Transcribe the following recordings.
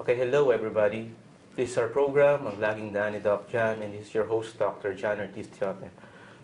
Okay, hello everybody. This is our program, ang Laging Daan ni Doc Jan, and this is your host, Dr. Jan Ortiz Teope.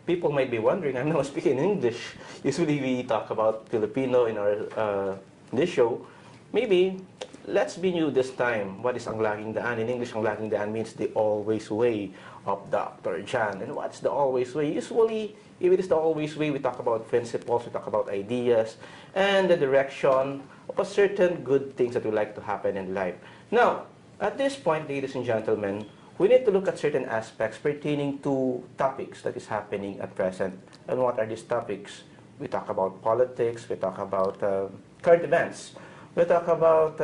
People might be wondering, I'm not speaking English. Usually we talk about Filipino in our this show. Maybe, let's be new this time. What is ang Laging Daan? In English, ang Laging Daan means the always way of Dr. Jan. And what's the always way? Usually, if it is the always way, we talk about principles, we talk about ideas, and the direction of a certain good things that would like to happen in life. Now, at this point, ladies and gentlemen, we need to look at certain aspects pertaining to topics that is happening at present. And what are these topics? We talk about politics, we talk about current events, we talk about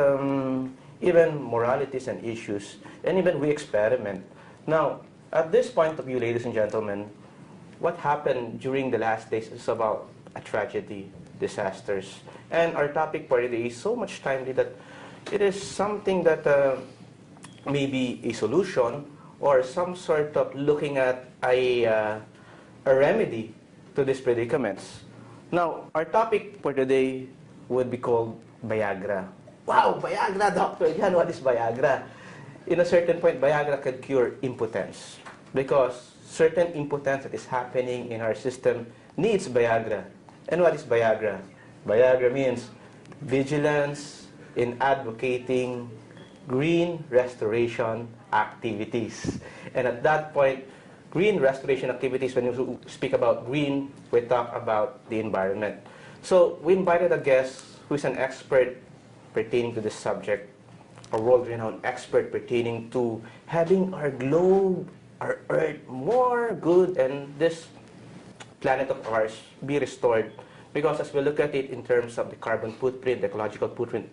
even moralities and issues, and even we experiment. Now, at this point of view, ladies and gentlemen, what happened during the last days is about a tragedy, disasters. And our topic for today is so much timely that it is something that may be a solution or some sort of looking at a remedy to these predicaments. Now, our topic for today would be called Viagra. Wow, Viagra, Dr. Jan, what is Viagra? In a certain point, Viagra can cure impotence because certain impotence that is happening in our system needs Viagra. And what is Viagra? Viagra means vigilance in advocating green restoration activities. And at that point, green restoration activities, when you speak about green, we talk about the environment. So we invited a guest who is an expert pertaining to this subject, a world-renowned expert pertaining to having our globe, our Earth more good, and this planet of ours be restored. Because as we look at it in terms of the carbon footprint, the ecological footprint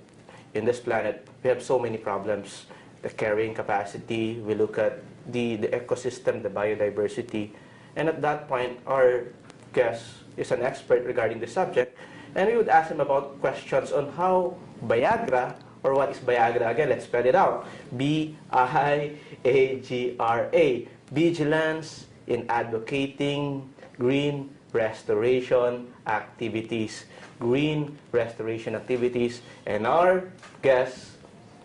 in this planet, we have so many problems. The carrying capacity, we look at the ecosystem, the biodiversity. And at that point, our guest is an expert regarding the subject. And we would ask him about questions on how Viagra, or what is Viagra? Again, let's spell it out. B-I-A-G-R-A. Vigilance in advocating green restoration activities. Green restoration activities. And our guest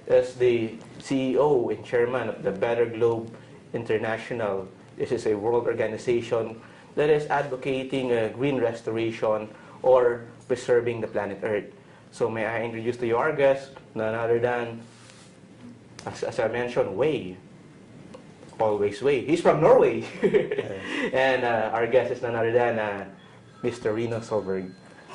is the CEO and chairman of the Better Globe International. This is a world organization that is advocating green restoration or preserving the planet Earth. So may I introduce to you our guest, none other than, as I mentioned, Way. Always Way. He's from Norway. And our guest is none other than Mr. Rino Solberg.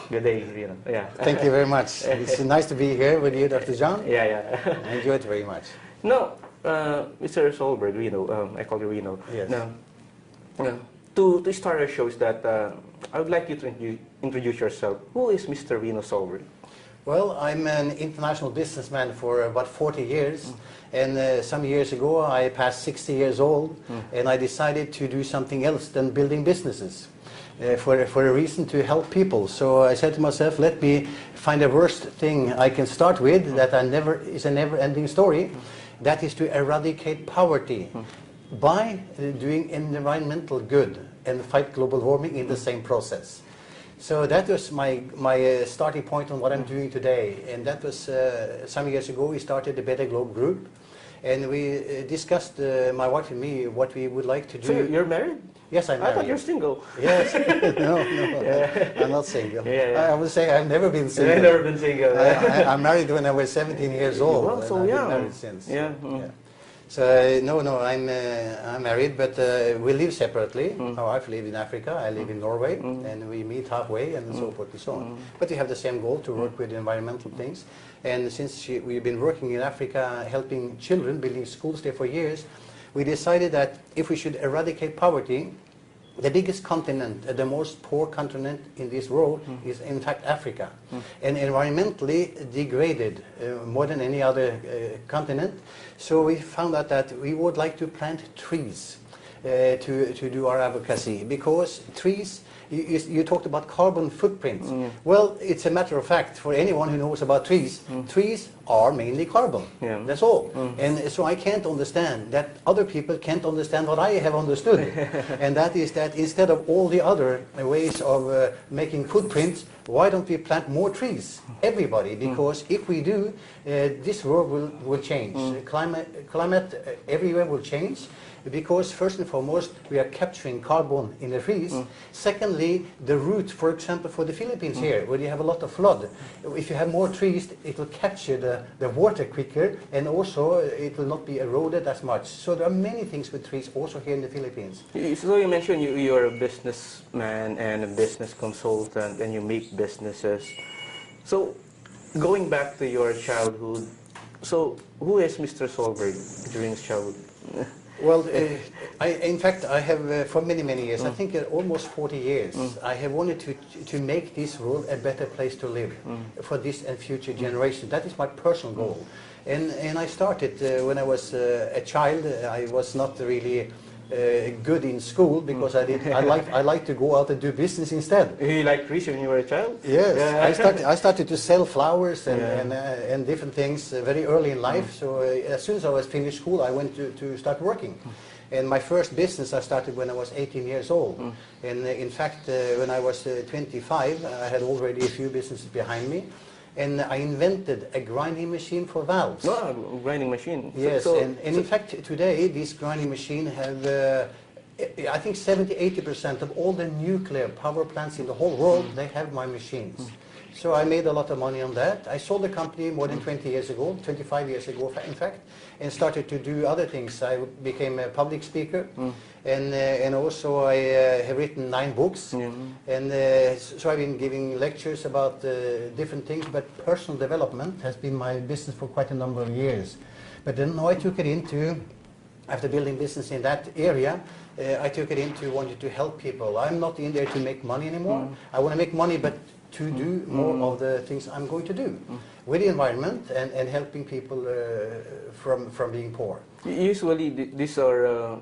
Good day, Rino. Yeah. Thank you very much. It's nice to be here with you, Dr. John. Yeah. I enjoy it very much. No, Mr. Solberg, Rino, I call you Rino. Yes. Now, to start our show is that I would like you to introduce yourself. Who is Mr. Rino Solberg? Well, I'm an international businessman for about 40 years. And some years ago, I passed 60 years old, and I decided to do something else than building businesses. For a reason to help people. So I said to myself, let me find the worst thing I can start with that is a never-ending story. That is to eradicate poverty by doing environmental good and fight global warming in the same process. So that was my starting point on what I'm doing today. And that was some years ago. We started the Better Globe group. And we discussed, my wife and me, what we would like to do. So you're married? Yes, I'm married. I thought you're single. Yes. No. Yeah. I'm not single. Yeah. I would say I've never been single. You've never been single. I'm married when I was 17 years old. Well, so and I've young. been married since. Yeah. So no, I'm married, but we live separately. My wife lives in Africa, I live in Norway, and we meet halfway and so forth and so on. But we have the same goal to work with environmental things. And since we've been working in Africa, helping children, building schools there for years, we decided that if we should eradicate poverty, the biggest continent, the most poor continent in this world is in fact Africa. And environmentally degraded more than any other continent. So we found out that we would like to plant trees to do our advocacy, because trees, you talked about carbon footprints. Well, it's a matter of fact for anyone who knows about trees. Trees are mainly carbon. That's all. And so I can't understand that other people can't understand what I have understood. And that is that instead of all the other ways of making footprints, why don't we plant more trees? Everybody, because if we do, this world will change. Climate everywhere will change. Because first and foremost, we are capturing carbon in the trees. Secondly, the root, for example, for the Philippines here, where you have a lot of flood, if you have more trees, it will capture the water quicker, and also it will not be eroded as much. So there are many things with trees also here in the Philippines. So you mentioned you're a businessman and a business consultant, and you make businesses. So going back to your childhood, so who is Mr. Solberg during his childhood? Well, in fact, I have for many, many years, I think almost 40 years, I have wanted to make this world a better place to live for this and future generations. That is my personal goal. And I started when I was a child. I was not really good in school because I like to go out and do business instead. You liked trees when you were a child? Yes, yeah. I started to sell flowers and different things very early in life. So as soon as I was finished school, I went to start working. And my first business I started when I was 18 years old. And in fact, when I was 25, I had already a few businesses behind me. And I invented a grinding machine for valves. No, grinding machine. Yes, and in fact today this grinding machine have, I think 70–80% of all the nuclear power plants in the whole world, they have my machines. So I made a lot of money on that. I sold the company more than 20 years ago, 25 years ago in fact, and started to do other things. I became a public speaker, and also I have written 9 books, and so I've been giving lectures about different things, but personal development has been my business for quite a number of years. But then I took it into, after building business in that area, I took it into wanting to help people. I'm not in there to make money anymore. I want to make money, but to do more of the things I'm going to do with the environment and helping people from being poor. Usually these are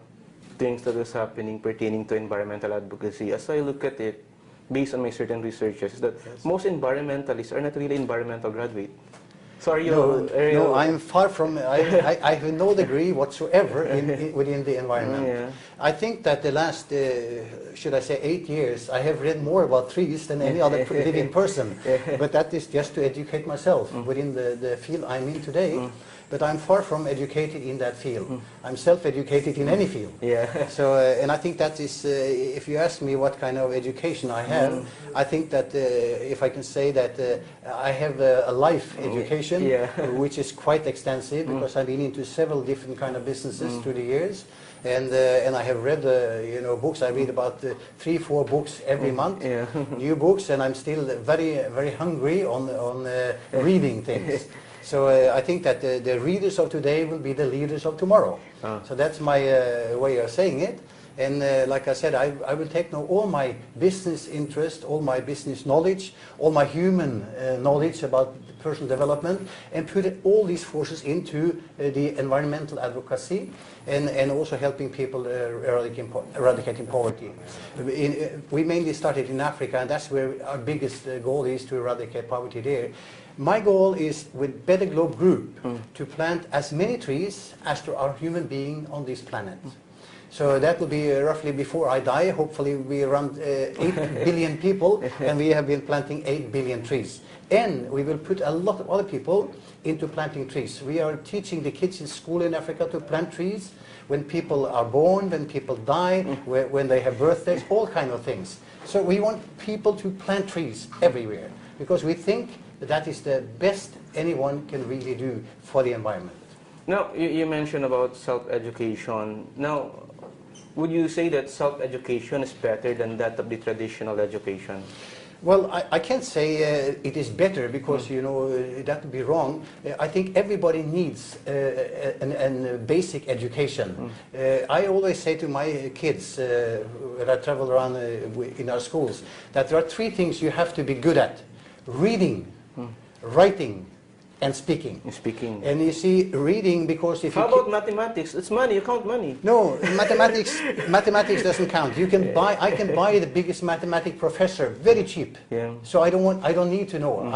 things that is happening pertaining to environmental advocacy. As I look at it, based on my certain researches, that most environmentalists are not really environmental graduate. So are you? No, I'm far from. I have no degree whatsoever within the environment. Yeah. I think that the last, should I say, 8 years, I have read more about trees than any other living person. But that is just to educate myself within the field I'm in today. But I'm far from educated in that field. I'm self-educated in any field. Yeah. So, and I think that is, if you ask me what kind of education I have, I think that if I can say that I have a life education, which is quite extensive, because I've been into several different kind of businesses through the years. And I have read, books. I read about 3–4 books every month, new books, and I'm still very, very hungry on reading things. So I think that the readers of today will be the leaders of tomorrow. So that's my way of saying it. And like I said, I will take now all my business interest, all my business knowledge, all my human knowledge about personal development, and put all these forces into the environmental advocacy and also helping people eradicating poverty. We mainly started in Africa, and that's where our biggest goal is, to eradicate poverty there. My goal is, with Better Globe Group, to plant as many trees as there are human beings on this planet. So that will be roughly before I die. Hopefully we around 8 billion people, and we have been planting 8 billion trees. And we will put a lot of other people into planting trees. We are teaching the kids in school in Africa to plant trees when people are born, when people die, when they have birthdays, all kind of things. So we want people to plant trees everywhere, because we think that is the best anyone can really do for the environment. Now, you mentioned about self-education. Now, would you say that self-education is better than that of the traditional education? Well, I can't say it is better, because, that would be wrong. I think everybody needs a basic education. I always say to my kids, when I travel around in our schools, that there are 3 things you have to be good at: reading, writing, and speaking. And you see, reading, because if How about mathematics? It's money. You count money. No, mathematics doesn't count. You can buy. I can buy the biggest mathematics professor very cheap. Yeah. So I don't need to know.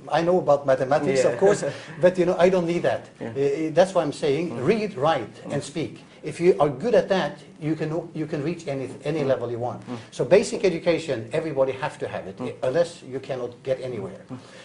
I know about mathematics, of course, but I don't need that. That's why I'm saying read, write, and speak. if you are good at that, you can reach any level you want. So basic education, everybody have to have it, unless you cannot get anywhere.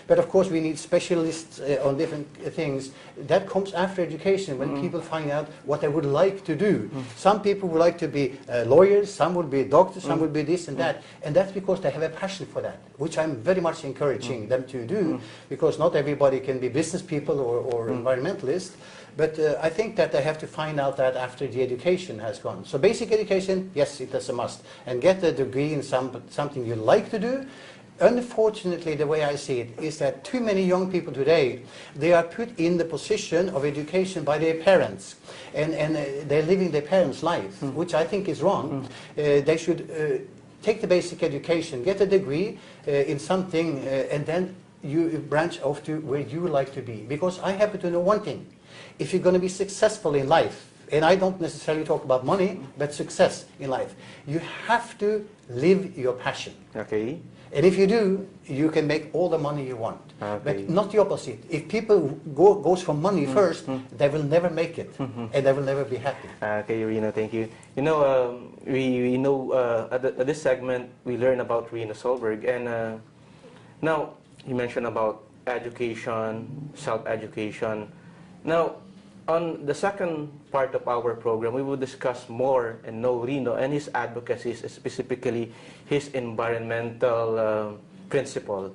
But of course we need specialists on different things. That comes after education, when people find out what they would like to do. Some people would like to be lawyers, some would be doctors, some would be this and that. And that's because they have a passion for that, which I'm very much encouraging them to do, because not everybody can be business people or environmentalists. But I think that they have to find out that after the education has gone. So basic education, yes, it is a must. And get a degree in something you like to do. Unfortunately, the way I see it is that too many young people today, they are put in the position of education by their parents. And they're living their parents' life, which I think is wrong. They should take the basic education, get a degree in something, and then you branch off to where you would like to be. Because I happen to know one thing. If you're going to be successful in life, and I don't necessarily talk about money, but success in life, you have to live your passion. Okay. And if you do, you can make all the money you want. Okay. But not the opposite. If people goes for money first, they will never make it, and they will never be happy. Okay, Rino, thank you. You know, we know at this segment we learn about Rino Solberg, and now you mentioned about education, self-education. Now, on the second part of our program, we will discuss more and know Rino and his advocacies, specifically his environmental principle.